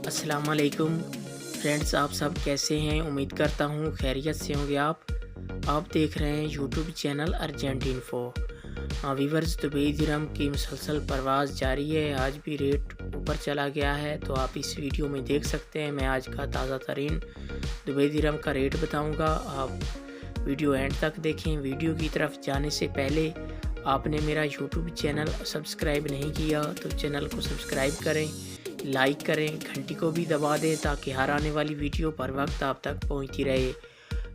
अस्सलाम वालेकुम फ्रेंड्स, आप सब कैसे हैं। उम्मीद करता हूँ खैरियत से होंगे। आप देख रहे हैं YouTube channel Urgent Info. Viewers, Dubai दिरहम की मुसलसल परवाज़ जारी है। आज भी रेट ऊपर चला गया है, तो आप इस वीडियो में देख सकते हैं। मैं आज का ताज़ा तरीन दुबई दिरहम का रेट बताऊँगा। आप वीडियो एंड तक देखें। वीडियो की तरफ जाने से पहले आपने मेरा यूट्यूब चैनल सब्सक्राइब नहीं किया तो चैनल को सब्सक्राइब करें, लाइक करें, घंटी को भी दबा दें ताकि हर आने वाली वीडियो पर वक्त आप तक पहुंचती रहे।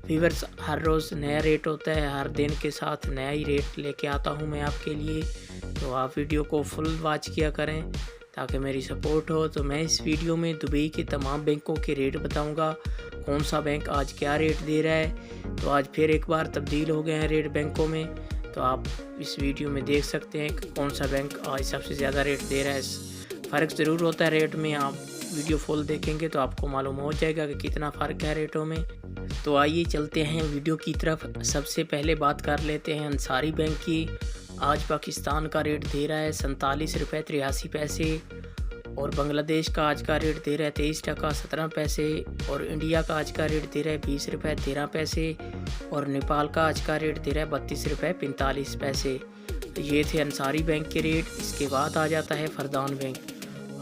व्यूअर्स, हर रोज़ नया रेट होता है, हर दिन के साथ नया ही रेट लेके आता हूं मैं आपके लिए। तो आप वीडियो को फुल वॉच किया करें ताकि मेरी सपोर्ट हो। तो मैं इस वीडियो में दुबई के तमाम बैंकों के रेट बताऊंगा, कौन सा बैंक आज क्या रेट दे रहा है। तो आज फिर एक बार तब्दील हो गए हैं रेट बैंकों में, तो आप इस वीडियो में देख सकते हैं कि कौन सा बैंक आज सबसे ज़्यादा रेट दे रहा है। फ़र्क ज़रूर होता है रेट में। आप वीडियो फुल देखेंगे तो आपको मालूम हो जाएगा कि कितना फ़र्क है रेटों में। तो आइए चलते हैं वीडियो की तरफ। सबसे पहले बात कर लेते हैं अंसारी बैंक की। आज पाकिस्तान का रेट दे रहा है 47 रुपये 83 पैसे, और बांग्लादेश का आज का रेट दे रहा है 23 टका 17 पैसे, और इंडिया का आज का रेट दे रहा है 20 रुपये 13 पैसे, और नेपाल का आज का रेट दे रहा है 32 रुपये 45 पैसे। तो ये थे अंसारी बैंक के रेट। इसके बाद आ जाता है फरदान बैंक।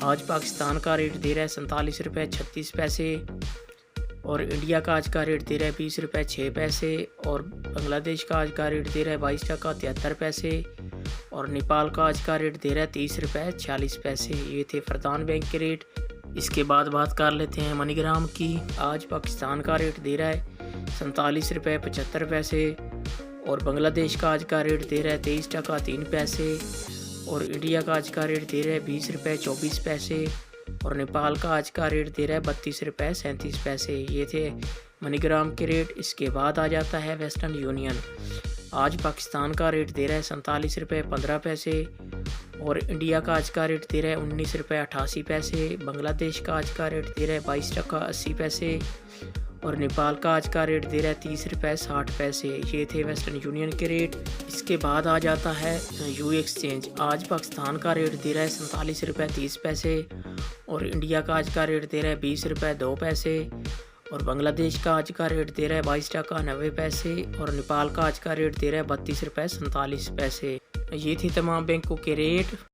आज पाकिस्तान का रेट दे रहा है 47 रुपये 36 पैसे, और इंडिया का आज का रेट दे रहा है 20 रुपये 6 पैसे, और बांग्लादेश का आज का रेट दे रहा है 22 टका 73 पैसे, और नेपाल का आज का रेट दे रहा है 30 रुपये 46 पैसे। ये थे फरदान बैंक के रेट। इसके बाद बात कर लेते हैं मनीग्राम की। आज पाकिस्तान का रेट दे रहा है 47 रुपये 75 पैसे, और बांग्लादेश का आज का रेट दे रहा है 23 टका 3 पैसे, और इंडिया का आज का रेट दे रहा है 20 रुपये 24 पैसे, और नेपाल का आज का रेट दे रहा है 32 रुपये 37 पैसे। ये थे मनीग्राम के रेट। इसके बाद आ जाता है वेस्टर्न यूनियन। आज पाकिस्तान का रेट दे रहा है 47 रुपये 15 पैसे, और इंडिया का आज का रेट दे रहा है 19 रुपये 88 पैसे, बांग्लादेश का आज का रेट दे रहा है 22 टका 80 पैसे, और नेपाल का आज का रेट दे रहा है 30 रुपये 60 पैसे। ये थे वेस्टर्न यूनियन के रेट। इसके बाद आ जाता है यू एक्सचेंज। आज पाकिस्तान का रेट दे रहा है 47 रुपये 30 पैसे, और इंडिया का आज का रेट दे रहा है 20 रुपये 2 पैसे, और बांग्लादेश का आज का रेट दे रहा है 22 टका 90 पैसे, और नेपाल का आज का रेट दे रहा है 32 रुपये 47 पैसे। ये थी तमाम बैंकों के रेट।